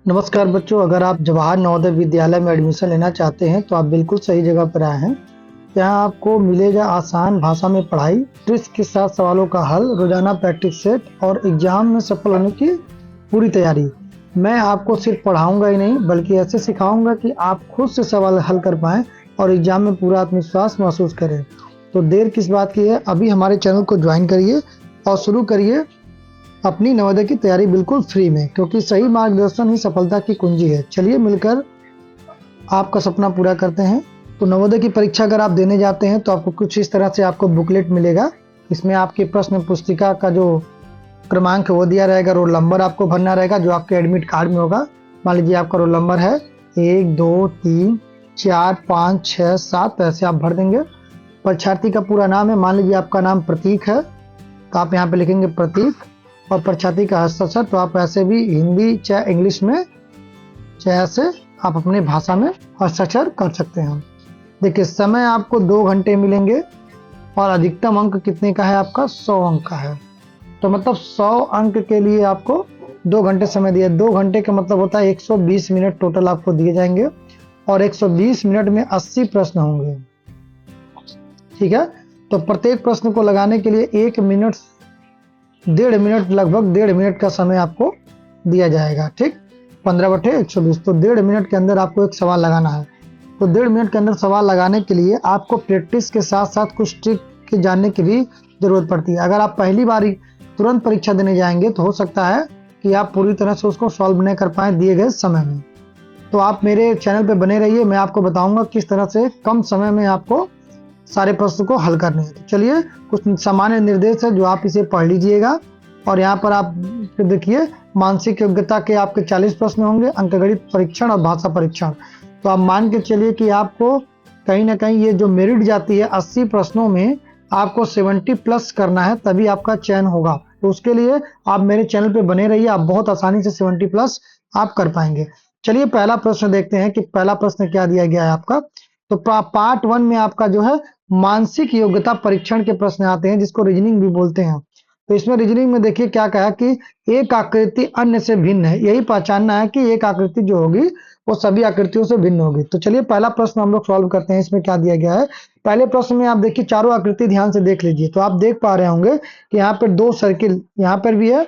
नमस्कार बच्चों, अगर आप जवाहर नवोदय विद्यालय में एडमिशन लेना चाहते हैं तो आप बिल्कुल सही जगह पर आए हैं। यहाँ आपको मिलेगा आसान भाषा में पढ़ाई, ट्रिक्स के साथ सवालों का हल, रोजाना प्रैक्टिस सेट और एग्जाम में सफल होने की पूरी तैयारी। मैं आपको सिर्फ पढ़ाऊंगा ही नहीं बल्कि ऐसे सिखाऊंगा कि आप खुद से सवाल हल कर पाएं और एग्जाम में पूरा आत्मविश्वास महसूस करें। तो देर किस बात की है, अभी हमारे चैनल को ज्वाइन करिए और शुरू करिए अपनी नवोदय की तैयारी बिल्कुल फ्री में, क्योंकि सही मार्गदर्शन ही सफलता की कुंजी है। चलिए मिलकर आपका सपना पूरा करते हैं। तो नवोदय की परीक्षा अगर आप देने जाते हैं तो आपको कुछ इस तरह से आपको बुकलेट मिलेगा। इसमें आपकी प्रश्न पुस्तिका का जो क्रमांक है वो दिया रहेगा, रोल नंबर आपको भरना रहेगा जो आपके एडमिट कार्ड में होगा। मान लीजिए आपका रोल नंबर है 1 2 3 4 5 6 7, ऐसे आप भर देंगे। परीक्षार्थी का पूरा नाम है, मान लीजिए आपका नाम प्रतीक है तो आप यहाँ पे लिखेंगे प्रतीक। और परीक्षार्थी का हस्ताक्षर तो आप ऐसे भी हिंदी चाहे इंग्लिश में चाहे ऐसे आप अपने भाषा में हस्ताक्षर कर सकते हैं। देखिए समय आपको 2 घंटे मिलेंगे और अधिकतम अंक कितने का है आपका 100 अंक का है। तो मतलब 100 अंक के लिए आपको 2 घंटे समय दिया। 2 घंटे का मतलब होता है 120 मिनट टोटल आपको दिए जाएंगे और 120 मिनट में 80 प्रश्न होंगे। ठीक है, तो प्रत्येक प्रश्न को लगाने के लिए 1 मिनट 1.5 मिनट, लगभग 1.5 मिनट का समय आपको दिया जाएगा। ठीक, 15/120, तो 1.5 मिनट के अंदर आपको एक सवाल लगाना है। तो 1.5 मिनट के अंदर सवाल लगाने के लिए आपको प्रैक्टिस के साथ साथ कुछ ट्रिक के जानने की भी जरूरत पड़ती है। अगर आप पहली बार तुरंत परीक्षा देने जाएंगे तो हो सकता है कि आप पूरी तरह से उसको सॉल्व नहीं कर पाए दिए गए समय में। तो आप मेरे चैनल पे बने रहिए, मैं आपको बताऊंगा किस तरह से कम समय में आपको सारे प्रश्न को हल करने हैं। तो चलिए कुछ सामान्य निर्देश है जो आप इसे पढ़ लीजिएगा। और यहाँ पर आप देखिए मानसिक योग्यता के आपके 40 प्रश्न होंगे, अंकगणित परीक्षण और भाषा परीक्षण। तो आप मान के चलिए कि आपको कहीं ना कहीं ये जो मेरिट जाती है 80 प्रश्नों में आपको 70 प्लस करना है, तभी आपका चयन होगा। तो उसके लिए आप मेरे चैनल पे बने रहिए, आप बहुत आसानी से 70 प्लस आप कर पाएंगे। चलिए पहला प्रश्न देखते हैं कि पहला प्रश्न क्या दिया गया है आपका। तो पार्ट 1 में आपका जो है मानसिक योग्यता परीक्षण के प्रश्न आते हैं, जिसको रीजनिंग भी बोलते हैं। तो इसमें रीजनिंग में देखिए क्या कहा कि एक आकृति अन्य से भिन्न है, यही पहचानना है कि एक आकृति जो होगी वो सभी आकृतियों से भिन्न होगी। तो चलिए पहला प्रश्न हम लोग सॉल्व करते हैं। इसमें क्या दिया गया है, पहले प्रश्न में आप देखिए चारों आकृति ध्यान से देख लीजिए। तो आप देख पा रहे होंगे कि यहाँ पर 2 सर्किल, यहाँ पर भी है,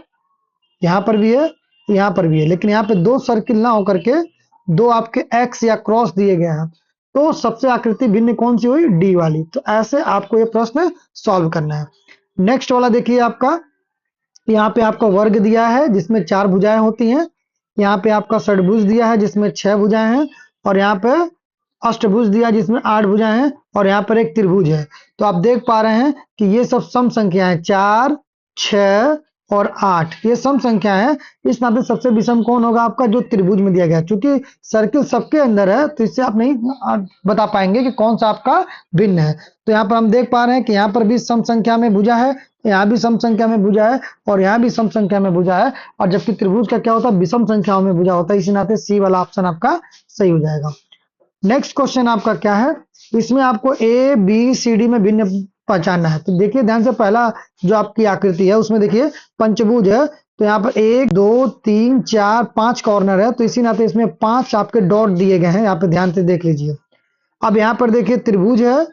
यहाँ पर भी है, यहाँ पर भी है, लेकिन यहाँ पे 2 सर्किल ना होकर के 2 आपके एक्स या क्रॉस दिए गए हैं। तो सबसे आकृति भिन्न कौन सी हुई, डी वाली। तो ऐसे आपको ये प्रश्न सॉल्व करना है। नेक्स्ट वाला देखिए आपका, यहाँ पे आपका वर्ग दिया है जिसमें 4 भुजाएं होती हैं। यहाँ पे आपका षटभुज दिया है जिसमें 6 भुजाएं हैं। और यहाँ पे अष्टभुज दिया है जिसमें 8 भुजाएं हैं। और यहाँ पर एक त्रिभुज है। तो आप देख पा रहे हैं कि ये सब सम संख्या है, 4 6 और 8 ये सम संख्या है। इस नाते सबसे विषम कौन होगा आपका, जो त्रिभुज में दिया गया है। चूंकि सर्किल सबके अंदर है तो इससे आप नहीं बता पाएंगे कि कौन सा आपका भिन्न है। तो यहाँ पर हम देख पा रहे हैं कि यहाँ पर भी सम संख्या में भुजा है, यहाँ भी सम संख्या में भुजा है और यहाँ भी सम संख्या में भुजा है। और जबकि त्रिभुज का क्या होता है, विषम संख्याओं में भुजा होता है। इसी नाते सी वाला ऑप्शन आपका सही हो जाएगा। नेक्स्ट क्वेश्चन आपका क्या है, इसमें आपको ए बी सी डी में भिन्न पहचानना है। तो देखिए ध्यान से, पहला जो आपकी आकृति है उसमें देखिए पंचभुज है। तो यहाँ पर 1 2 3 4 5 कॉर्नर है, तो इसी नाते इसमें 5 आपके डॉट दिए गए हैं। यहाँ पे ध्यान से देख लीजिए। अब यहाँ पर देखिए त्रिभुज है,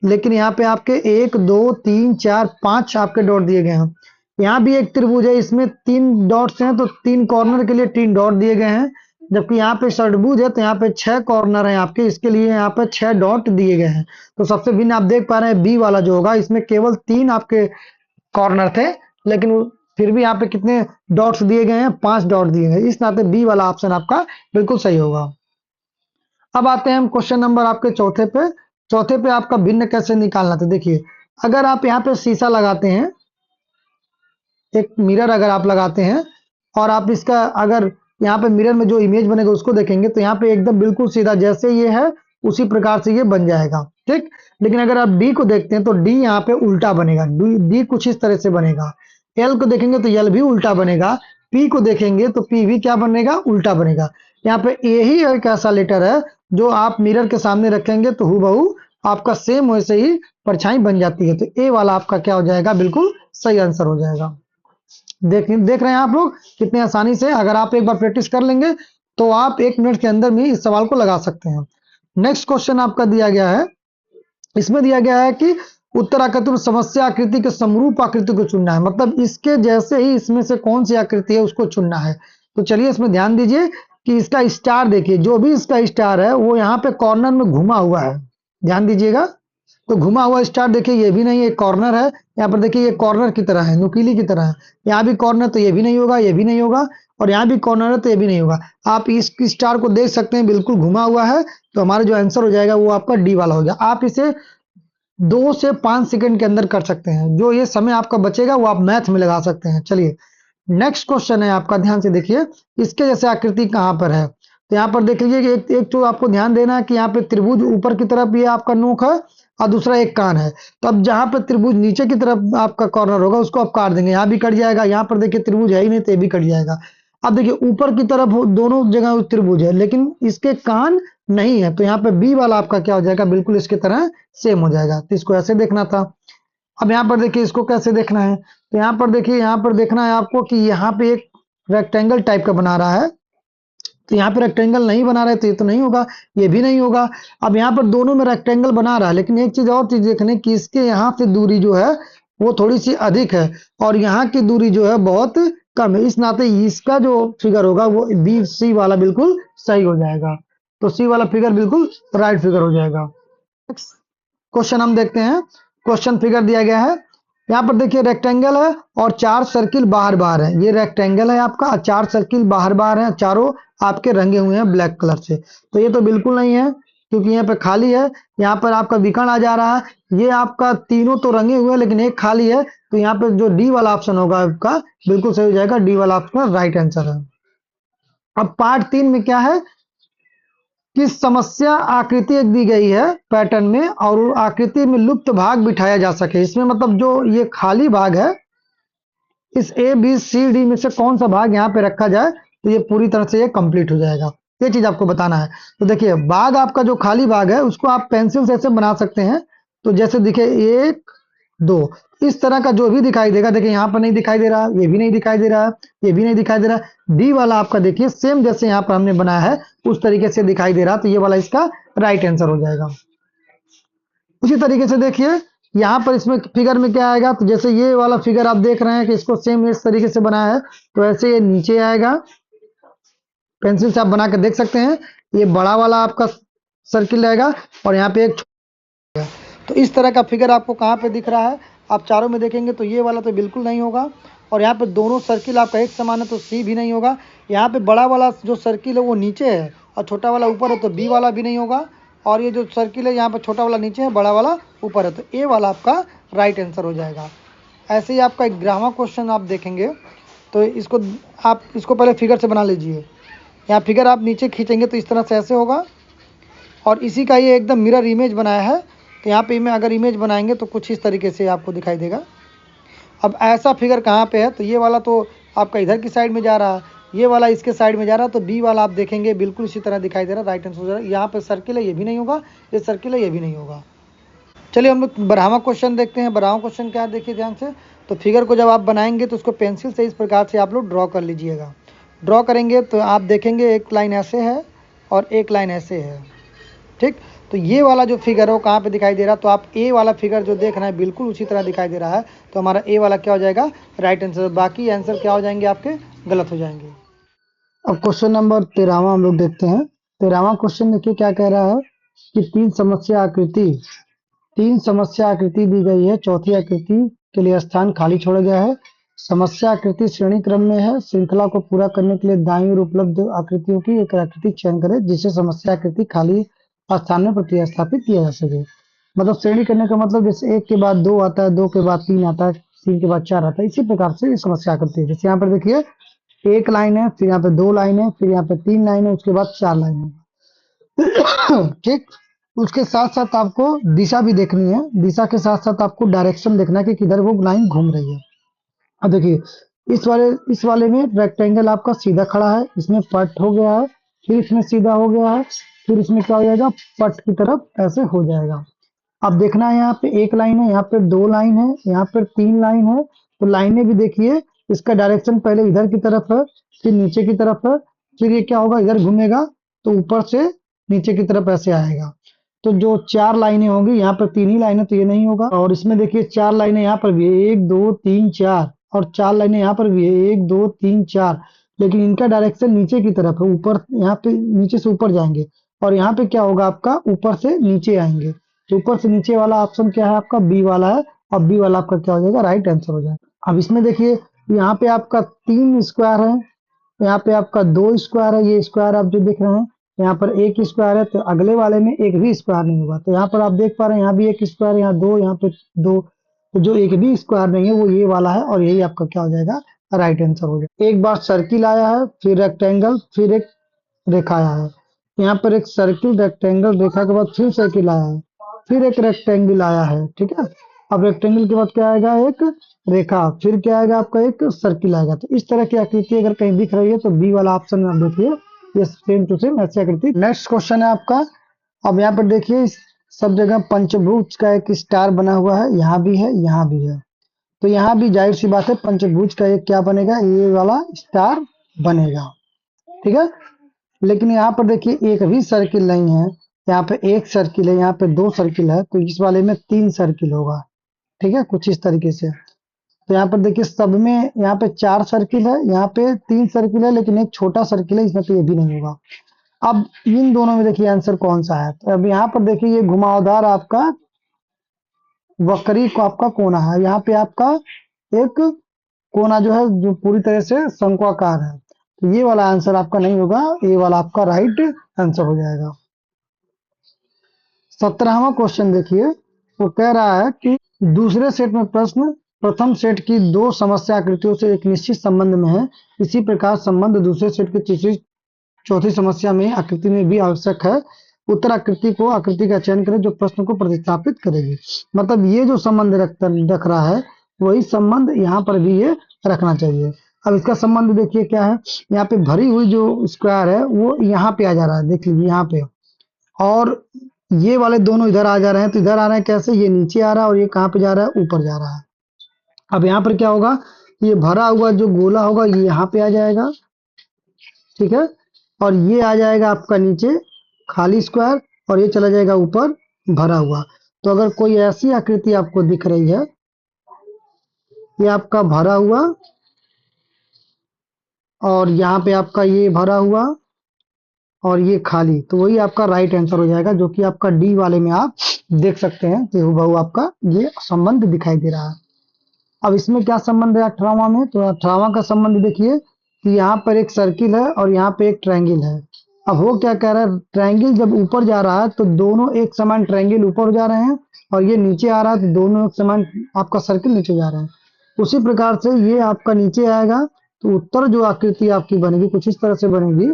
लेकिन यहाँ पे आपके 1 2 3 4 5 आपके डॉट दिए गए हैं। यहाँ भी एक त्रिभुज है, इसमें 3 डॉट्स हैं, तो 3 कॉर्नर के लिए 3 डॉट दिए गए हैं। जबकि यहाँ पे षटभुज है तो यहाँ पे 6 कॉर्नर हैं आपके, इसके लिए यहाँ पे 6 डॉट दिए गए हैं। तो सबसे भिन्न आप देख पा रहे हैं बी वाला जो होगा, इसमें केवल 3 आपके कॉर्नर थे, लेकिन फिर भी यहाँ पे कितने डॉट्स दिए गए हैं, 5 डॉट दिए गए। इस नाते बी वाला ऑप्शन आपका बिल्कुल सही होगा। अब आते हैं हम क्वेश्चन नंबर आपके चौथे पे। चौथे पे आपका भिन्न कैसे निकालना था। देखिए अगर आप यहाँ पे शीशा लगाते हैं, एक मिरर अगर आप लगाते हैं और आप इसका अगर यहाँ पे मिरर में जो इमेज बनेगा उसको देखेंगे तो यहाँ पे एकदम बिल्कुल सीधा जैसे ये है उसी प्रकार से ये बन जाएगा। ठीक, लेकिन अगर आप डी को देखते हैं तो डी यहाँ पे उल्टा बनेगा, डी कुछ इस तरह से बनेगा। एल को देखेंगे तो एल भी उल्टा बनेगा। पी को देखेंगे तो पी भी क्या बनेगा, उल्टा बनेगा। यहाँ पे ए ही एक ऐसा लेटर है जो आप मिरर के सामने रखेंगे तो हूबहू आपका सेम वैसे ही परछाई बन जाती है। तो ए वाला आपका क्या हो जाएगा, बिल्कुल सही आंसर हो जाएगा। देख रहे हैं आप लोग कितने आसानी से, अगर आप एक बार प्रैक्टिस कर लेंगे तो आप 1 मिनट के अंदर में इस सवाल को लगा सकते हैं। नेक्स्ट क्वेश्चन आपका दिया गया है, इसमें दिया गया है कि उत्तर आकृति में समस्या आकृति के समरूप आकृति को चुनना है, मतलब इसके जैसे ही इसमें से कौन सी आकृति है उसको चुनना है। तो चलिए इसमें ध्यान दीजिए कि इसका स्टार देखिए, जो भी इसका स्टार है वो यहाँ पे कॉर्नर में घुमा हुआ है, ध्यान दीजिएगा। तो घुमा हुआ स्टार देखिए, ये भी नहीं, एक कॉर्नर है, यहाँ पर देखिए ये कॉर्नर की तरह है, नुकीली की तरह है। यहाँ भी कॉर्नर, तो ये भी नहीं होगा, ये भी नहीं होगा, और यहाँ भी कॉर्नर है तो ये भी नहीं होगा। आप इस स्टार को देख सकते हैं, बिल्कुल घुमा हुआ है। तो हमारा जो आंसर हो जाएगा वो आपका डी वाला हो गया। आप इसे 2 से 5 सेकंड के अंदर कर सकते हैं, जो ये समय आपका बचेगा वो आप मैथ में लगा सकते हैं। चलिए नेक्स्ट क्वेश्चन है आपका, ध्यान से देखिए, इसके जैसे आकृति कहाँ पर है। तो यहाँ पर देख लीजिए कि एक तो आपको ध्यान देना है कि यहाँ पे त्रिभुज ऊपर की तरफ ये आपका नोक है और दूसरा एक कान है। तो अब जहाँ पे त्रिभुज नीचे की तरफ आपका कॉर्नर होगा उसको आप काट देंगे, यहाँ भी कट जाएगा, यहाँ पर देखिए त्रिभुज है ही नहीं तो ये भी कट जाएगा। अब देखिए ऊपर की तरफ दोनों जगह त्रिभुज है लेकिन इसके कान नहीं है, तो यहाँ पे बी वाला आपका क्या हो जाएगा, बिल्कुल इसके तरह सेम हो जाएगा। तो इसको ऐसे देखना था। अब यहाँ पर देखिए इसको कैसे देखना है, तो यहाँ पर देखिए, यहाँ पर देखना है आपको कि यहाँ पे एक रेक्टेंगल टाइप का बना रहा है। तो यहाँ पे रेक्टेंगल नहीं बना रहे तो ये तो नहीं होगा, ये भी नहीं होगा। अब यहाँ पर दोनों में रेक्टेंगल बना रहा है, लेकिन एक चीज और चीज देखने की, इसके यहाँ से दूरी जो है वो थोड़ी सी अधिक है और यहाँ की दूरी जो है बहुत कम है। इस नाते इसका जो फिगर होगा वो बी सी वाला बिल्कुल सही हो जाएगा। तो सी वाला फिगर बिल्कुल राइट फिगर हो जाएगा। क्वेश्चन हम देखते हैं। क्वेश्चन फिगर दिया गया है, यहाँ पर देखिए रेक्टेंगल है और 4 सर्किल बाहर बाहर है। ये रेक्टेंगल है आपका, 4 सर्किल बाहर बाहर है, चारों आपके रंगे हुए हैं ब्लैक कलर से। तो ये तो बिल्कुल नहीं है क्योंकि यहाँ पे खाली है। यहाँ पर आपका विकर्ण आ जा रहा है। ये आपका तीनों तो रंगे हुए हैं लेकिन एक खाली है, तो यहाँ पे जो डी वाला ऑप्शन होगा आपका बिल्कुल सही हो जाएगा। डी वाला ऑप्शन राइट आंसर है। अब पार्ट 3 में क्या है कि समस्या आकृति एक दी गई है पैटर्न में और आकृति में लुप्त भाग बिठाया जा सके। इसमें मतलब जो ये खाली भाग है, इस ए बी सी डी में से कौन सा भाग यहाँ पे रखा जाए तो ये पूरी तरह से ये कंप्लीट हो जाएगा। ये चीज आपको बताना है। तो देखिए भाग आपका जो खाली भाग है उसको आप पेंसिल से ऐसे बना सकते हैं। तो जैसे दिखे 1 2 इस तरह का जो भी दिखाई देगा, देखिए यहाँ पर नहीं दिखाई दे रहा, ये भी नहीं दिखाई दे रहा, ये भी नहीं दिखाई दे रहा। डी वाला आपका देखिए सेम जैसे यहाँ पर हमने बनाया है उस तरीके से दिखाई दे रहा, तो ये वाला इसका राइट आंसर हो जाएगा। उसी तरीके से देखिए यहाँ पर इसमें फिगर में क्या आएगा, तो जैसे ये वाला फिगर आप देख रहे हैं कि इसको सेम इस तरीके से बनाया है, तो ऐसे ये नीचे आएगा। पेंसिल से आप बना के देख सकते हैं। ये बड़ा वाला आपका सर्किल रहेगा और यहाँ पे एक, तो इस तरह का फिगर आपको कहाँ पे दिख रहा है, आप चारों में देखेंगे तो ये वाला तो बिल्कुल नहीं होगा। और यहाँ पे दोनों सर्किल आपका एक समान है तो सी भी नहीं होगा। यहाँ पे बड़ा वाला जो सर्किल है वो नीचे है और छोटा वाला ऊपर है, तो बी वाला भी नहीं होगा। और ये जो सर्किल है यहाँ पर छोटा वाला नीचे है, बड़ा वाला ऊपर है, तो ए वाला आपका राइट आंसर हो जाएगा। ऐसे ही आपका 11वां क्वेश्चन आप देखेंगे तो इसको आप इसको पहले फिगर से बना लीजिए। यहाँ फिगर आप नीचे खींचेंगे तो इस तरह से ऐसे होगा और इसी का ये एकदम मिरर इमेज बनाया है। तो यहाँ पे मैं अगर इमेज बनाएंगे तो कुछ इस तरीके से आपको दिखाई देगा। अब ऐसा फिगर कहाँ पे है, तो ये वाला तो आपका इधर की साइड में जा रहा है, ये वाला इसके साइड में जा रहा है, तो बी वाला आप देखेंगे बिल्कुल इसी तरह दिखाई दे रहा है, राइट आंसर हो जा रहा है। यहाँ पे सर्किल है, ये भी नहीं होगा, ये सर्किल है, ये भी नहीं होगा। चलिए हम लोग 12वां क्वेश्चन देखते हैं। 12वां क्वेश्चन क्या है देखिए ध्यान से। तो फिगर को जब आप बनाएंगे तो उसको पेंसिल से इस प्रकार से आप लोग ड्रॉ कर लीजिएगा। ड्रॉ करेंगे तो आप देखेंगे एक लाइन ऐसे है और एक लाइन ऐसे है, ठीक। तो ये वाला जो फिगर है वो कहाँ पे दिखाई दे रहा है, तो आप ए वाला फिगर जो देख रहे हैं बिल्कुल उसी तरह दिखाई दे रहा है, तो हमारा ए वाला क्या हो जाएगा, राइट आंसर। बाकी आंसर क्या हो जाएंगे आपके, गलत हो जाएंगे। अब क्वेश्चन नंबर 13वां हम लोग देखते हैं। 13वां क्वेश्चन देखिए क्या कह रहा है कि तीन समस्या आकृति दी गई है, चौथी आकृति के लिए स्थान खाली छोड़ा गया है। समस्या आकृति श्रेणी क्रम में है। श्रृंखला को पूरा करने के लिए दाईं ओर उपलब्ध आकृतियों की एक आकृति चयन करें जिसे समस्या आकृति खाली स्थान में प्रतिस्थापित किया जा सके। मतलब श्रेणी करने का मतलब जैसे 1 के बाद 2 आता है, 2 के बाद 3 आता है, 3 के बाद 4 आता है, इसी प्रकार से ये समस्या आकृति है। जैसे यहाँ पर देखिए एक लाइन है, फिर यहाँ पे 2 लाइन है, फिर यहाँ पे 3 लाइन है, उसके बाद 4 लाइन है, ठीक। उसके साथ साथ आपको दिशा भी देखनी है। दिशा के साथ साथ आपको डायरेक्शन देखना है कि किधर वो लाइन घूम रही है। अब देखिए इस वाले में रेक्टेंगल आपका सीधा खड़ा है, इसमें पट हो गया है, फिर इसमें सीधा हो गया है, फिर इसमें क्या हो जाएगा, पट की तरफ ऐसे हो जाएगा। अब देखना है यहाँ पे एक लाइन है, यहाँ पे 2 लाइन है, यहाँ पे 3 लाइन है। तो लाइनें भी देखिए इसका डायरेक्शन पहले इधर की तरफ है, फिर नीचे की तरफ है, फिर ये क्या होगा, इधर घूमेगा तो ऊपर से नीचे की तरफ ऐसे आएगा। तो जो 4 लाइनें होंगी, यहाँ पर 3 ही लाइनें, तो ये नहीं होगा। और इसमें देखिए 4 लाइनें यहाँ पर भी है, 1, 2, 3, 4, और 4 लाइनें यहाँ पर भी है, 1, 2, 3, 4। लेकिन इनका डायरेक्शन नीचे की तरफ है, ऊपर यहाँ पे नीचे से ऊपर जाएँगे, और यहाँ पे क्या होगा आपका, ऊपर से नीचे आएँगे। तो ऊपर से नीचे वाला ऑप्शन क्या है आपका, बी वाला है, और बी वाला आपका क्या हो जाएगा, राइट आंसर हो जाएगा। अब इसमें देखिए यहाँ पे आपका 3 स्क्वायर है, यहाँ पे आपका 2 स्क्वायर है, ये स्क्वायर आप जो देख रहे हैं, यहाँ पर 1 स्क्वायर है, तो अगले वाले में एक भी स्क्वायर नहीं होगा। तो यहाँ पर आप देख पा रहे हैं, यहाँ भी 1 स्क्वायर, यहाँ 2, यहाँ पे 2, तो जो एक भी स्क्वायर नहीं है वो ये वाला है, और यही आपका क्या हो जाएगा, राइट आंसर हो जाएगा। एक बार सर्किल आया है, फिर रेक्टेंगल, फिर एक रेखा आया है। यहाँ पर एक सर्किल, रेक्टेंगल, रेखा के बाद फिर सर्किल आया है, फिर एक रेक्टेंगल आया है, ठीक है। अब रेक्टेंगल के बाद क्या आएगा, एक रेखा, फिर क्या आएगा आपका, एक सर्किल आएगा। तो इस तरह की आकृति अगर कहीं दिख रही है तो बी वाला ऑप्शन में आप देखिए, ये सेम टू सेम ऐसी आकृति। नेक्स्ट क्वेश्चन है आपका। अब यहाँ पर देखिए इस सब जगह पंचभुज का एक स्टार बना हुआ है, यहाँ भी है, यहाँ भी है। तो यहाँ भी जाहिर सी बात है पंचभुज का एक क्या बनेगा, ये वाला स्टार बनेगा, ठीक है। लेकिन यहाँ पर देखिए एक भी सर्किल नहीं है, यहाँ पे एक सर्किल है, यहाँ पे 2 सर्किल है, तो इस वाले में 3 सर्किल होगा, ठीक है, कुछ इस तरीके से। तो यहाँ पर देखिए सब में यहाँ पे 4 सर्किल है, यहाँ पे 3 सर्किल है, लेकिन एक छोटा सर्किल है, इसमें तो ये भी नहीं होगा। अब इन दोनों में देखिए आंसर कौन सा है। तो अब यहाँ पर देखिए ये घुमावदार आपका वक्री को आपका कोना है, यहाँ पे आपका एक कोना जो है जो पूरी तरह से शंक्वाकार है, तो ये वाला आंसर आपका नहीं होगा, ये वाला आपका राइट आंसर हो जाएगा। 17वां क्वेश्चन देखिए, वो कह रहा है कि दूसरे सेट में प्रश्न प्रथम सेट की 2 समस्या आकृतियों से एक निश्चित संबंध में है, इसी प्रकार संबंध दूसरे सेट की तीसरी चौथी समस्या में आकृति में भी आवश्यक है। उत्तर आकृति को आकृति का चयन करें जो प्रश्न को प्रतिस्थापित करेगी। मतलब ये जो संबंध रख रहा है, वही संबंध यहाँ पर भी ये रखना चाहिए। अब इसका संबंध देखिए क्या है, यहाँ पे भरी हुई जो स्क्वायर है वो यहाँ पे आ जा रहा है, देख लीजिए यहाँ पे, और ये वाले दोनों इधर आ जा रहे हैं, तो इधर आ रहे हैं कैसे, ये नीचे आ रहा है और ये कहाँ पे जा रहा है, ऊपर जा रहा है। अब यहाँ पर क्या होगा, ये भरा हुआ जो गोला होगा ये यहाँ पे आ जाएगा, ठीक है, और ये आ जाएगा आपका नीचे खाली स्क्वायर, और ये चला जाएगा ऊपर भरा हुआ। तो अगर कोई ऐसी आकृति आपको दिख रही है, ये आपका भरा हुआ, और यहाँ पे आपका ये भरा हुआ, और ये खाली, तो वही आपका राइट आंसर हो जाएगा, जो कि आपका डी वाले में आप देख सकते हैं कि हूबहू आपका ये संबंध दिखाई दे रहा है। अब इसमें क्या संबंध है 18वां में, तो 18वां का संबंध देखिए कि यहाँ पर एक सर्किल है और यहाँ पे एक ट्रायंगल है। अब वो क्या कह रहा है, ट्रायंगल जब ऊपर जा रहा है तो दोनों एक समान ट्रायंगल ऊपर जा रहे हैं, और ये नीचे आ रहा है तो दोनों एक समान आपका सर्किल नीचे जा रहे हैं। उसी प्रकार से ये आपका नीचे आएगा, तो उत्तर जो आकृति आपकी बनेगी कुछ इस तरह से बनेगी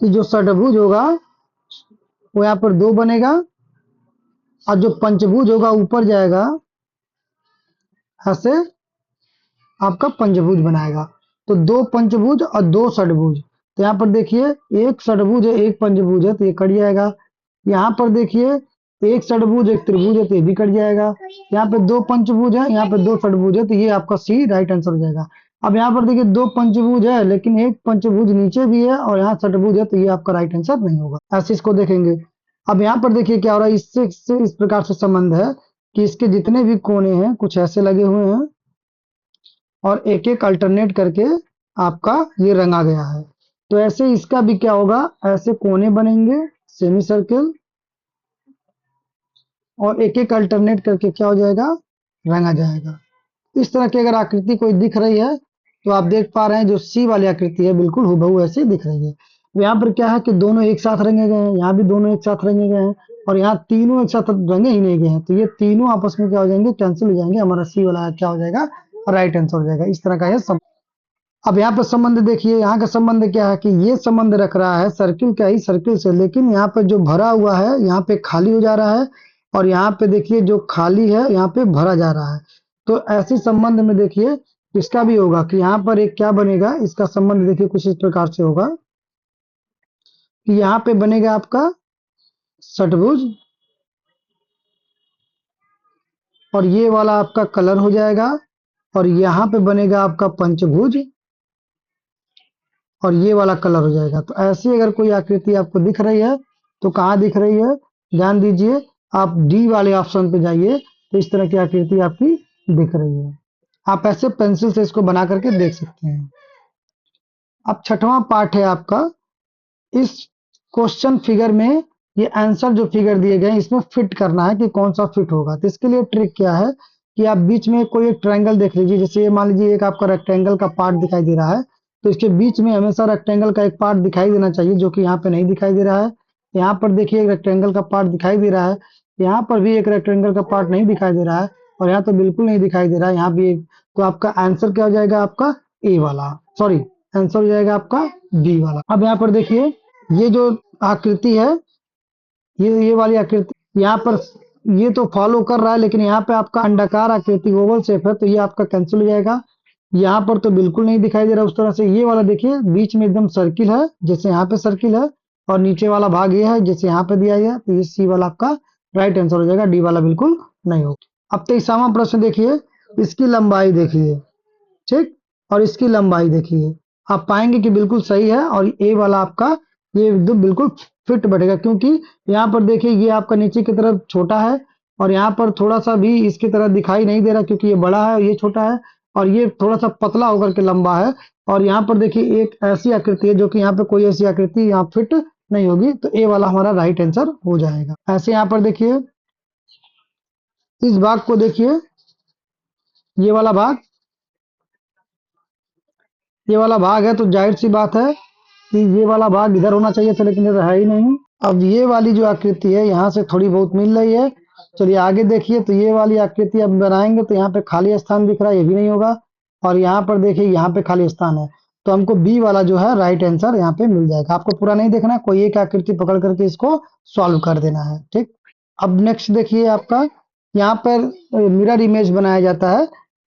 कि जो षटभुज होगा वो यहाँ पर 2 बनेगा, और जो पंचभुज होगा ऊपर जाएगा, ऐसे आपका पंचभुज बनाएगा। तो 2 पंचभुज और 2 षटभुज, तो यहाँ पर देखिए एक षटभुज है, एक पंचभुज है, तो ये कट जाएगा। यहाँ पर देखिए एक षटभुज एक त्रिभुज है, तो ये भी कट जाएगा। यहाँ पे 2 पंचभुज है, यहाँ पे 2 षटभुज है, तो ये आपका सी राइट आंसर हो जाएगा। अब यहाँ पर देखिए 2 पंचभुज है, लेकिन एक पंचभुज नीचे भी है और यहाँ षटभुज है, तो ये आपका राइट आंसर नहीं होगा। ऐसे इसको देखेंगे। अब यहाँ पर देखिए क्या हो रहा है, इससे इस प्रकार से संबंध है कि इसके जितने भी कोने हैं कुछ ऐसे लगे हुए हैं, और एक एक अल्टरनेट करके आपका ये रंगा गया है। तो ऐसे इसका भी क्या होगा, ऐसे कोने बनेंगे सेमी सर्किल, और एक एक अल्टरनेट करके क्या हो जाएगा, रंगा जाएगा। इस तरह की अगर आकृति कोई दिख रही है तो आप देख पा रहे हैं जो सी वाली आकृति है बिल्कुल हूबहू ऐसी दिख रही है। तो यहाँ पर क्या है कि दोनों एक साथ रंगे गए हैं, यहाँ भी दोनों एक साथ रंगे गए हैं, और यहाँ तीनों एक साथ रंगे ही नहीं गए हैं, तो ये तीनों आपस में क्या हो जाएंगे, कैंसिल हो जाएंगे, हमारा सी वाला क्या हो जाएगा, राइट आंसर हो जाएगा। इस तरह का है। अब यहाँ पे संबंध देखिए, यहाँ का संबंध क्या है कि ये संबंध रख रहा है सर्किल का ही सर्किल से, लेकिन यहाँ पे जो भरा हुआ है यहाँ पे खाली हो जा रहा है, और यहाँ पे देखिए जो खाली है यहाँ पे भरा जा रहा है। तो ऐसे संबंध में देखिए इसका भी होगा कि यहाँ पर एक क्या बनेगा, इसका संबंध देखिए कुछ इस प्रकार से होगा कि यहाँ पे बनेगा आपका षटभुज, और ये वाला आपका कलर हो जाएगा, और यहाँ पे बनेगा आपका पंचभुज, और ये वाला कलर हो जाएगा। तो ऐसी अगर कोई आकृति आपको दिख रही है तो कहाँ दिख रही है, ध्यान दीजिए, आप डी वाले ऑप्शन पे जाइए, तो इस तरह की आकृति आपकी दिख रही है। आप ऐसे पेंसिल से इसको बना करके देख सकते हैं। अब छठवां पार्ट है आपका, इस क्वेश्चन फिगर में ये आंसर जो फिगर दिए गए हैं इसमें फिट करना है कि कौन सा फिट होगा। तो इसके लिए ट्रिक क्या है कि आप बीच में कोई एक ट्रायंगल देख लीजिए, जैसे ये मान लीजिए एक आपका रेक्टेंगल का पार्ट दिखाई दे रहा है, तो इसके बीच में हमेशा रेक्टेंगल का एक पार्ट दिखाई देना चाहिए, जो कि यहाँ पे नहीं दिखाई दे रहा है। यहाँ पर देखिए एक रेक्टेंगल का पार्ट दिखाई दे रहा है, यहाँ पर भी एक रेक्टेंगल का पार्ट नहीं दिखाई दे रहा है, और यहाँ तो बिल्कुल नहीं दिखाई दे रहा है, यहाँ भी एक। तो आपका आंसर क्या हो जाएगा, आपका ए वाला, सॉरी, आंसर हो जाएगा आपका बी वाला। अब यहाँ पर देखिए ये जो आकृति है, ये वाली आकृति यहाँ पर ये तो फॉलो कर रहा है, लेकिन यहाँ पे आपका अंडाकार आकृति ओवल शेप है, तो ये आपका कैंसिल हो जाएगा। यहाँ पर तो बिल्कुल नहीं दिखाई दे रहा उस तरह से। ये वाला देखिए बीच में एकदम सर्किल है, जैसे यहाँ पे सर्किल है, और नीचे वाला भाग ये है जैसे यहाँ पे दिया गया, तो ये सी वाला आपका राइट आंसर हो जाएगा, डी वाला बिल्कुल नहीं होगा। अब 23वां प्रश्न देखिए, इसकी लंबाई देखिए, ठीक, और इसकी लंबाई देखिए, आप पाएंगे कि बिल्कुल सही है, और ए वाला आपका ये एकदम बिल्कुल फिट बैठेगा, क्योंकि यहाँ पर देखिए ये आपका नीचे की तरफ छोटा है, और यहाँ पर थोड़ा सा भी इसकी तरह दिखाई नहीं दे रहा, क्योंकि ये बड़ा है और ये छोटा है, और ये थोड़ा सा पतला होकर के लंबा है। और यहाँ पर देखिए एक ऐसी आकृति है जो कि यहाँ पे कोई ऐसी आकृति यहाँ फिट नहीं होगी, तो ए वाला हमारा राइट आंसर हो जाएगा। ऐसे यहाँ पर देखिए इस भाग को देखिए, ये वाला भाग, ये वाला भाग है, तो जाहिर सी बात है कि ये वाला भाग इधर होना चाहिए था, लेकिन इधर है ही नहीं। अब ये वाली जो आकृति है यहाँ से थोड़ी बहुत मिल रही है। चलिए आगे देखिए, तो ये वाली आकृति अब बनाएंगे तो यहाँ पे खाली स्थान दिख रहा है, ये भी नहीं होगा। और यहाँ पर देखिए यहाँ पे खाली स्थान है, तो हमको बी वाला जो है राइट आंसर यहाँ पे मिल जाएगा। आपको पूरा नहीं देखना है, कोई एक आकृति पकड़ करके इसको सॉल्व कर देना है, ठीक। अब नेक्स्ट देखिए आपका, यहाँ पर मिरर इमेज बनाया जाता है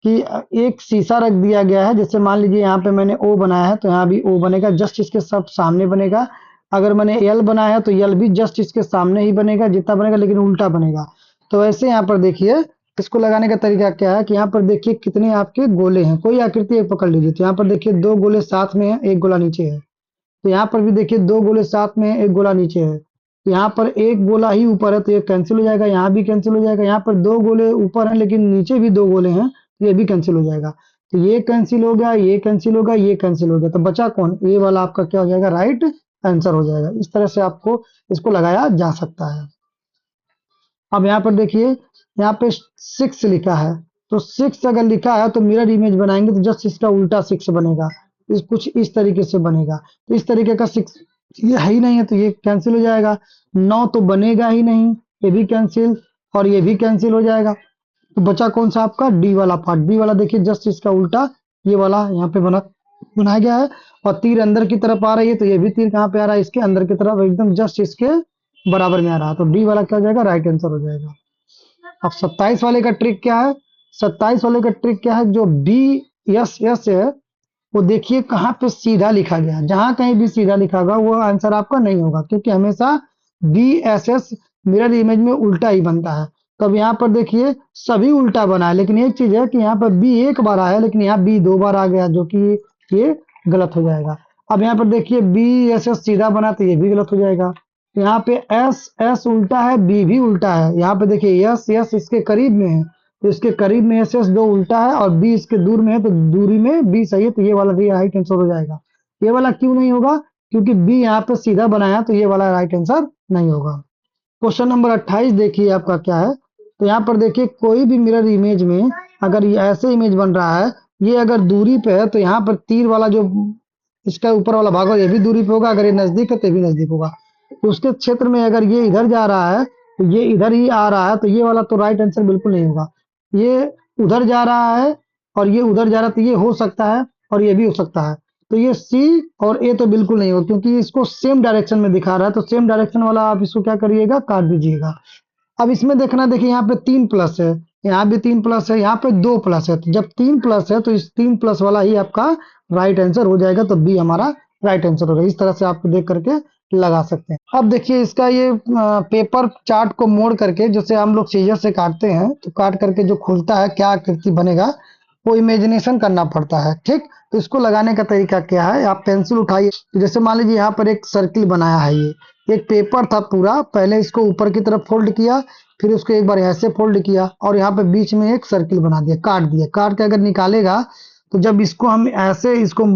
कि एक शीशा रख दिया गया है, जैसे मान लीजिए यहाँ पे मैंने ओ बनाया है, तो यहाँ भी ओ बनेगा, जस्ट इसके सब सामने बनेगा। अगर मैंने एल बनाया है तो एल भी जस्ट इसके सामने ही बनेगा, जितना बनेगा, लेकिन उल्टा बनेगा। तो ऐसे यहाँ पर देखिए इसको लगाने का तरीका क्या है कि यहाँ पर देखिए कितने आपके गोले हैं, कोई आकृति एक पकड़ लीजिए, तो यहाँ पर देखिए 2 गोले साथ में है, 1 गोला नीचे है। तो यहाँ पर भी देखिए 2 गोले साथ में है, 1 गोला नीचे है। तो यहाँ पर 1 गोला ही ऊपर है, तो ये कैंसिल हो जाएगा, यहाँ भी कैंसिल हो जाएगा। यहाँ पर 2 गोले ऊपर हैं, लेकिन नीचे भी 2 गोले हैं, तो ये भी कैंसिल हो जाएगा। तो ये कैंसिल हो गया, ये कैंसिल होगा, ये कैंसिल हो गया, तो बचा कौन, ये वाला आपका क्या हो जाएगा, राइट आंसर हो जाएगा। इस तरह से आपको इसको लगाया जा सकता है। अब यहाँ पर देखिए यहाँ पे 6 लिखा है, तो 6 अगर लिखा है तो मिरर इमेज बनाएंगे तो जस्ट इसका उल्टा 6 बनेगा, कुछ इस तरीके से बनेगा। तो इस तरीके का 6 ये है ही नहीं है, तो ये कैंसिल हो जाएगा। 9 तो बनेगा ही नहीं, ये भी कैंसिल, और ये भी कैंसिल हो जाएगा। तो बचा कौन सा आपका, डी वाला पार्ट। डी वाला देखिए जस्ट इसका उल्टा ये वाला यहाँ पे बनाया गया है, और तीर अंदर की तरफ आ रही है, तो ये भी तीर कहाँ पे आ रहा है, इसके अंदर की तरफ, एकदम जस्ट इसके बराबर में आ रहा है। तो डी वाला क्या हो जाएगा, राइट आंसर हो जाएगा। अब 27 वाले का ट्रिक क्या है, 27 वाले का ट्रिक क्या है, जो बी एस एस है वो देखिए कहाँ पे सीधा लिखा गया है, जहां कहीं भी सीधा लिखा होगा वो आंसर आपका नहीं होगा, क्योंकि हमेशा B S S mirror image में उल्टा ही बनता है। तो अब यहाँ पर देखिए सभी उल्टा बना है, लेकिन एक चीज है कि यहाँ पर बी एक बार आया, लेकिन यहाँ बी 2 बार आ गया, जो कि ये गलत हो जाएगा। अब यहाँ पर देखिए बी एस एस सीधा बना, तो ये भी गलत हो जाएगा। यहाँ पे एस एस उल्टा है, बी भी उल्टा है। यहाँ पे देखिए एस एस इसके करीब में है, तो इसके करीब में एस एस 2 उल्टा है, और बी इसके दूर में है, तो दूरी में बी सही है, तो ये वाला भी राइट आंसर हो जाएगा। ये वाला क्यों नहीं होगा, क्योंकि बी यहाँ पे सीधा बनाया, तो ये वाला राइट आंसर नहीं होगा। क्वेश्चन नंबर 28 देखिए आपका क्या है, तो यहाँ पर देखिए कोई भी मिरर इमेज में अगर ये ऐसे इमेज बन रहा है, ये अगर दूरी पे है, तो यहाँ पर तीर वाला जो इसका ऊपर वाला भाग होगा ये भी दूरी पे होगा, अगर ये नजदीक है तो ये भी नजदीक होगा। तो उसके क्षेत्र में अगर ये इधर जा रहा है तो ये इधर ही आ रहा है, तो ये वाला तो राइट आंसर बिल्कुल नहीं होगा। ये उधर जा रहा है और ये उधर जा रहा है, तो ये हो सकता है और ये भी हो सकता है। तो ये सी और ए तो बिल्कुल नहीं होगा, क्योंकि इसको सेम डायरेक्शन में दिखा रहा है, तो सेम डायरेक्शन वाला आप इसको क्या करिएगा, काट दीजिएगा। अब इसमें देखना, देखिए यहाँ पे 3 प्लस है, यहाँ भी 3 प्लस है, यहाँ पे 2 प्लस है, तो जब 3 प्लस है तो इस 3 प्लस वाला ही आपका राइट आंसर हो जाएगा, तो बी हमारा राइट आंसर होगा। इस तरह से आप देख करके लगा सकते हैं। अब देखिए इसका ये पेपर चार्ट को मोड़ करके, जैसे हम लोग सीजर से काटते हैं, तो काट करके जो खुलता है क्या आकृति बनेगा, वो इमेजिनेशन करना पड़ता है। ठीक, तो इसको लगाने का तरीका क्या है, आप पेंसिल उठाइए, तो जैसे मान लीजिए यहाँ पर एक सर्किल बनाया है, ये एक पेपर था पूरा, पहले इसको ऊपर की तरफ फोल्ड किया, फिर उसको एक बार ऐसे फोल्ड किया और यहाँ पे बीच में एक सर्किल बना दिया, काट दिया। काट के अगर निकालेगा तो जब इसको हम ऐसे इसको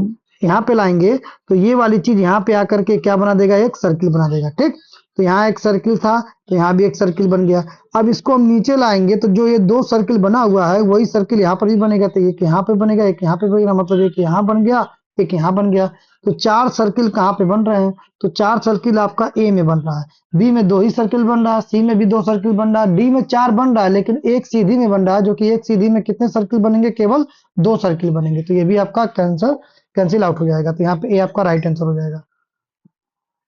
यहाँ पे लाएंगे तो ये वाली चीज यहाँ पे आकर के क्या बना देगा, एक सर्किल बना देगा। ठीक, तो यहाँ एक सर्किल था तो यहाँ भी एक सर्किल बन गया। अब इसको हम नीचे लाएंगे तो जो ये दो सर्किल बना हुआ है वही सर्किल यहाँ पर भी बनेगा, तो एक यहाँ पे बनेगा, एक यहाँ पे बनेगा, मतलब एक यहाँ बन गया, एक यहाँ बन गया। तो चार सर्किल कहाँ पे बन रहे हैं, तो चार सर्किल आपका ए में बन रहा है, बी में दो ही सर्किल बन रहा है, सी में भी दो सर्किल बन रहा है, डी में चार बन रहा है लेकिन एक सीधी में बन रहा है, जो कि एक सीधी में कितने सर्किल बनेंगे, केवल दो सर्किल बनेंगे। तो ये भी आपका कैंसिल आउट हो जाएगा, तो यहाँ पे ए आपका राइट आंसर हो जाएगा।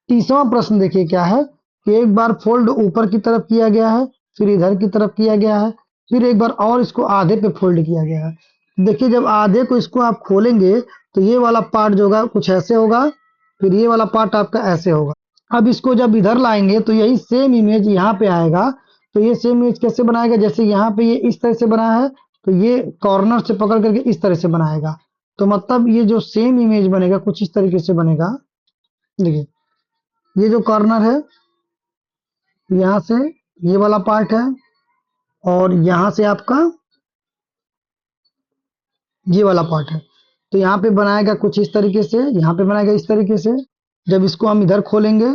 तीसरा प्रश्न देखिए क्या है कि एक बार फोल्ड ऊपर की तरफ किया गया है, फिर इधर की तरफ किया गया है, फिर एक बार और इसको आधे पे फोल्ड किया गया है। देखिए जब आधे को इसको आप खोलेंगे तो ये वाला पार्ट जो होगा कुछ ऐसे होगा, फिर ये वाला पार्ट आपका ऐसे होगा। अब इसको जब इधर लाएंगे तो यही सेम इमेज यहाँ पे आएगा। तो ये सेम इमेज कैसे बनाएगा, जैसे यहाँ पे ये इस तरह से बना है तो ये कॉर्नर से पकड़ करके इस तरह से बनाएगा। तो मतलब ये जो सेम इमेज बनेगा कुछ इस तरीके से बनेगा। देखिए ये जो कॉर्नर है यहाँ से ये वाला पार्ट है और यहाँ से आपका ये वाला पार्ट है। तो यहाँ पे बनाएगा कुछ इस तरीके से, यहाँ पे बनाएगा इस तरीके से। जब इसको हम इधर खोलेंगे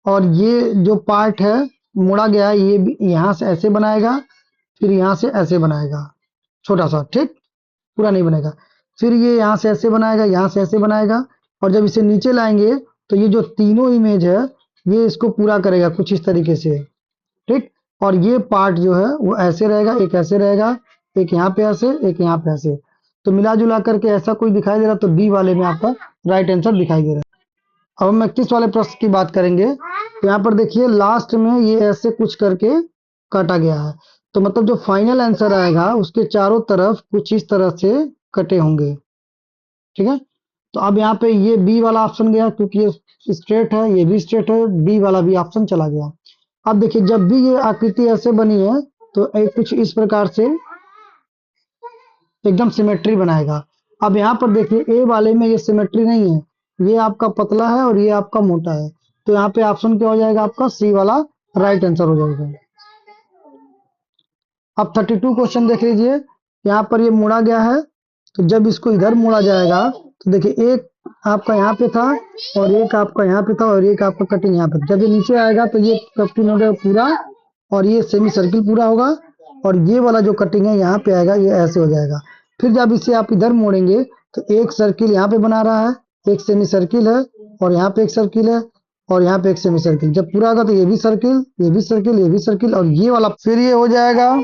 और ये जो पार्ट है मोड़ा गया है, ये यहाँ से ऐसे बनाएगा, फिर यहाँ से ऐसे बनाएगा छोटा सा। ठीक, पूरा नहीं बनेगा। फिर ये यहाँ से ऐसे बनाएगा, यहाँ से ऐसे बनाएगा, और जब इसे नीचे लाएंगे तो ये जो तीनों इमेज है ये इसको पूरा करेगा कुछ इस तरीके से। ठीक, और ये पार्ट जो है वो ऐसे रहेगा, एक ऐसे रहेगा, एक यहाँ पे ऐसे, एक यहाँ पे ऐसे। तो मिला जुला करके ऐसा कोई दिखाई दे रहा तो डी वाले में आपका राइट आंसर दिखाई दे रहा है। अब हम 31 वाले प्रश्न की बात करेंगे। तो यहाँ पर देखिए लास्ट में ये ऐसे कुछ करके काटा गया है, तो मतलब जो फाइनल आंसर आएगा उसके चारों तरफ कुछ इस तरह से कटे होंगे। ठीक है, तो अब यहाँ पे ये बी वाला ऑप्शन गया क्योंकि ये स्ट्रेट है, ये भी स्ट्रेट है, डी वाला भी ऑप्शन चला गया। अब देखिए जब भी ये आकृति ऐसे बनी है तो एक कुछ इस प्रकार से एकदम सिमेट्री बनाएगा। अब यहाँ पर देखिए ए वाले में ये सिमेट्री नहीं है, ये आपका पतला है और ये आपका मोटा है, तो यहाँ पे ऑप्शन क्या हो जाएगा, आपका सी वाला राइट आंसर हो जाएगा। अब 32 क्वेश्चन देख लीजिए। यहाँ पर ये मोड़ा गया है, तो जब इसको इधर मोड़ा जाएगा तो देखिए एक आपका यहाँ पे था और एक आपका यहाँ पे था और एक आपका कटिंग यहाँ पे। जब ये नीचे आएगा तो ये कटिंग हो जाएगा पूरा और ये सेमी सर्किल पूरा होगा, और ये वाला जो कटिंग है यहाँ पे आएगा, ये ऐसे हो जाएगा। फिर जब इसे आप इधर मोड़ेंगे तो एक सर्किल यहाँ पे बना रहा है, एक सेमी सर्किल है, और यहाँ पे एक सर्किल है, और यहाँ पे एक सेमी सर्किल। जब पूरा होगा तो ये भी सर्किल, ये भी सर्किल, ये भी सर्किल, और ये वाला फिर ये हो जाएगा,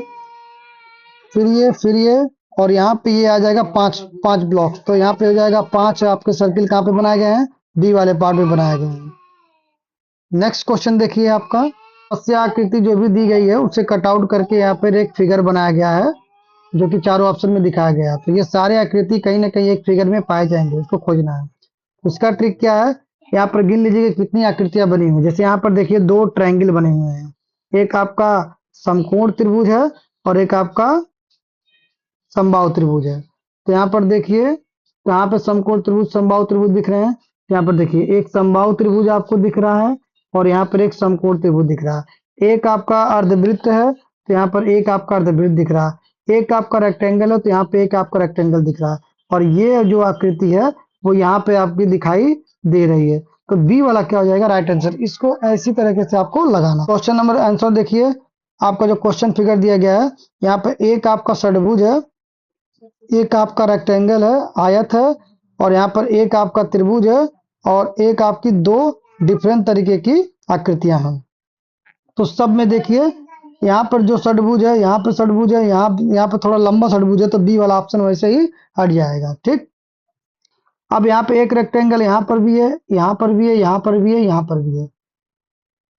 फिर ये, और यहाँ पे ये आ जाएगा पांच पांच ब्लॉक। तो यहाँ पे हो जाएगा पांच आपके सर्किल कहाँ पे बनाए गए हैं, डी वाले पार्ट में बनाए गए हैं। नेक्स्ट क्वेश्चन देखिए आपका, समस्या आकृति जो भी दी गई है उसे कट आउट करके यहाँ पर एक फिगर बनाया गया है जो कि चारों ऑप्शन में दिखाया गया है। तो ये सारे आकृति कहीं ना कहीं एक फिगर में पाए जाएंगे, उसको खोजना है। उसका ट्रिक क्या है, यहाँ पर गिन लीजिए कितनी आकृतियां बनी हुई। जैसे यहाँ पर देखिए दो ट्रायंगल बने हुए हैं, एक आपका समकोण त्रिभुज है और एक आपका समबाहु त्रिभुज है। तो यहाँ पर देखिए यहाँ पे समकोण त्रिभुज समबाहु त्रिभुज दिख रहे हैं। यहाँ पर देखिए एक समबाहु त्रिभुज आपको दिख रहा है और यहाँ पर एक समकोण त्रिभुज दिख रहा है। एक आपका अर्धवृत्त है तो यहाँ पर एक आपका अर्धवृत्त दिख रहा है। एक आपका रेक्टेंगल है तो यहाँ पे एक आपका रेक्टेंगल दिख रहा है, और ये जो आकृति है वो यहाँ पे आपकी दिखाई दे रही है। तो बी वाला क्या हो जाएगा, राइट आंसर। इसको ऐसी तरीके से आपको लगाना। क्वेश्चन नंबर आंसर देखिए, आपका जो क्वेश्चन फिगर दिया गया है, यहाँ पे एक आपका षडभुज है, एक आपका रेक्टेंगल है, आयत है, और यहाँ पर एक आपका त्रिभुज है, और एक आपकी दो डिफरेंट तरीके की आकृतियां हैं। तो सब में देखिए यहाँ पर जो षडभुज है, यहाँ पे षडभुज है, यहाँ पे थोड़ा लंबा षडभुज है, तो डी वाला ऑप्शन वैसे ही हट जाएगा। ठीक, अब यहाँ पे एक रेक्टेंगल यहाँ पर भी है, यहाँ पर भी है, यहाँ पर भी है, यहाँ पर भी है।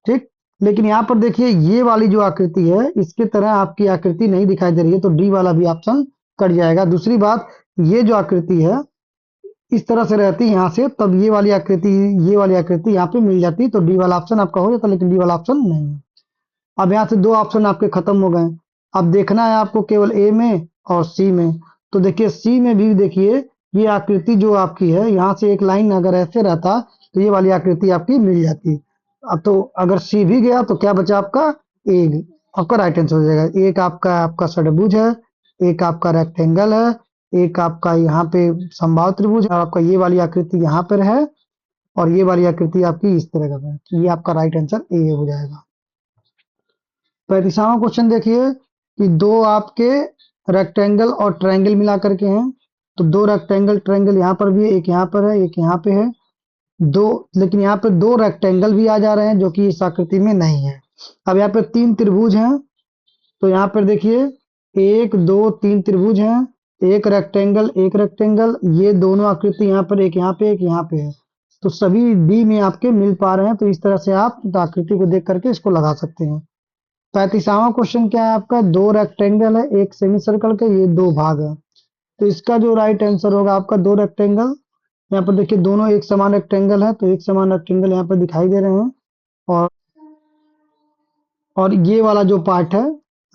ठीक, लेकिन यहाँ पर देखिए ये वाली जो आकृति है इसके तरह आपकी आकृति नहीं दिखाई दे रही है, तो डी वाला भी ऑप्शन कट जाएगा। दूसरी बात, ये जो आकृति है इस तरह से रहती यहाँ से, तब ये वाली आकृति यहाँ पे मिल जाती, तो डी वाला ऑप्शन आपका हो जाता, लेकिन डी वाला ऑप्शन नहीं है। अब यहाँ से दो ऑप्शन आपके खत्म हो गए। अब देखना है आपको केवल ए में और सी में। तो देखिए सी में भी देखिए ये आकृति जो आपकी है, यहाँ से एक लाइन अगर ऐसे रहता तो ये वाली आकृति आपकी मिल जाती। अब तो अगर सी भी गया तो क्या बचा आपका, ए। आपका राइट आंसर हो जाएगा। एक आपका षड्भुज है, एक आपका रेक्टेंगल है, एक आपका यहाँ पे समबाहु त्रिभुज है, और आपका ये वाली आकृति यहाँ पर है, और ये वाली आकृति आपकी इस तरह का है। तो ये आपका राइट आंसर ए हो जाएगा। 35वां क्वेश्चन देखिए कि दो आपके रेक्टेंगल और ट्रायंगल मिला करके हैं। तो दो रेक्टेंगल ट्रायंगल यहाँ पर भी है, एक यहाँ पर है, एक यहाँ पे है। दो, लेकिन यहाँ पे दो रेक्टेंगल भी आ जा रहे हैं जो कि इस आकृति में नहीं है। अब यहाँ पे तीन त्रिभुज हैं, तो यहाँ पर देखिए 1 2 3 त्रिभुज हैं, एक रेक्टेंगल, ये दोनों आकृति यहाँ पर, एक यहाँ पे, एक यहाँ पे है। तो सभी डी में आपके मिल पा रहे हैं, तो इस तरह से आप आकृति को देख करके इसको लगा सकते हैं। 35वां क्वेश्चन क्या है आपका, दो रेक्टेंगल है, एक सेमी सर्कल के, ये दो भाग है। तो इसका जो राइट आंसर होगा आपका, दो रेक्टेंगल, यहाँ पर देखिए दोनों एक समान रेक्टेंगल है, तो एक समान रेक्टेंगल यहाँ पर दिखाई दे रहे हैं। और ये वाला जो पार्ट है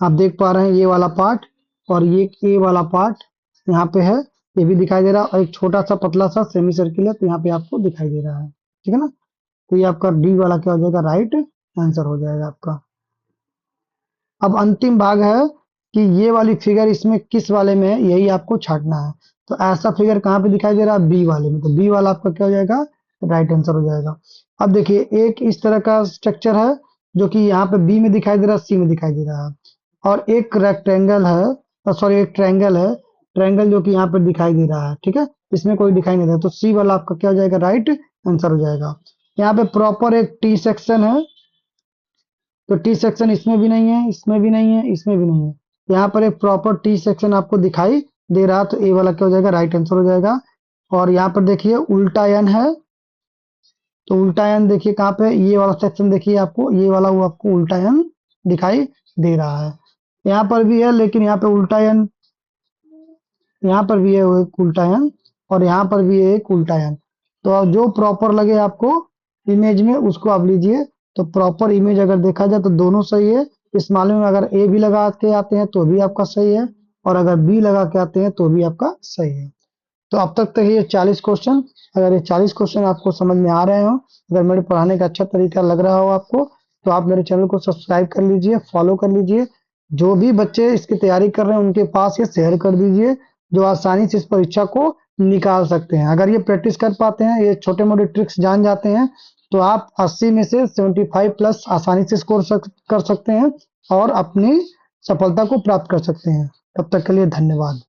आप देख पा रहे हैं, ये वाला पार्ट और ये वाला पार्ट यहाँ पे है, ये भी दिखाई दे रहा है। और एक छोटा सा पतला सा सेमी सर्किल है, तो यहाँ पे आपको दिखाई दे रहा है। ठीक है ना, तो ये आपका डी वाला क्या हो जाएगा, राइट आंसर हो जाएगा आपका। अब अंतिम भाग है कि ये वाली फिगर इसमें किस वाले में है, यही आपको छांटना है। तो ऐसा फिगर कहाँ पे दिखाई दे रहा है, बी वाले में। तो बी वाला आपका क्या हो जाएगा, राइट आंसर हो जाएगा। अब देखिए एक इस तरह का स्ट्रक्चर है जो कि यहाँ पे बी में दिखाई दे रहा है, सी में दिखाई दे रहा है। और एक रेक्टेंगल है, सॉरी एक ट्रायंगल है, ट्रायंगल जो कि यहाँ पर दिखाई दे रहा है। ठीक है, इसमें कोई दिखाई नहीं दे रहा, तो सी वाला आपका क्या हो जाएगा, राइट आंसर हो जाएगा। यहाँ पे प्रॉपर एक टी सेक्शन है, तो टी सेक्शन इसमें भी नहीं है, इसमें भी नहीं है, इसमें भी नहीं है। यहाँ पर एक प्रॉपर टी सेक्शन आपको दिखाई दे रहा है, तो ए वाला क्या हो जाएगा, राइट आंसर हो जाएगा। और यहाँ पर देखिए उल्टा एन है, तो उल्टा एन देखिए कहाँ पे, ये वाला सेक्शन देखिए आपको, ये वाला वो आपको उल्टा एन दिखाई दे रहा है। यहाँ पर भी है, लेकिन यहाँ पे उल्टा एन, यहाँ पर भी है वो एक उल्टा एन, और यहाँ पर भी है एक उल्टा एन। तो अब जो प्रॉपर लगे आपको इमेज में उसको आप लीजिए। तो प्रॉपर इमेज अगर देखा जाए तो दोनों सही है। इस मामले में अगर ए भी लगा के आते हैं तो भी आपका सही है, और अगर बी लगा के आते हैं तो भी आपका सही है। तो अब तक ये 40 क्वेश्चन, अगर ये 40 क्वेश्चन आपको समझ में आ रहे हो, अगर मेरे पढ़ाने का अच्छा तरीका लग रहा हो आपको, तो आप मेरे चैनल को सब्सक्राइब कर लीजिए, फॉलो कर लीजिए। जो भी बच्चे इसकी तैयारी कर रहे हैं उनके पास ये शेयर कर दीजिए, जो आसानी से इस परीक्षा को निकाल सकते हैं। अगर ये प्रैक्टिस कर पाते हैं, ये छोटे मोटे ट्रिक्स जान जाते हैं, तो आप 80 में से 75 प्लस आसानी से स्कोर कर सकते हैं और अपनी सफलता को प्राप्त कर सकते हैं। तब तक के लिए धन्यवाद।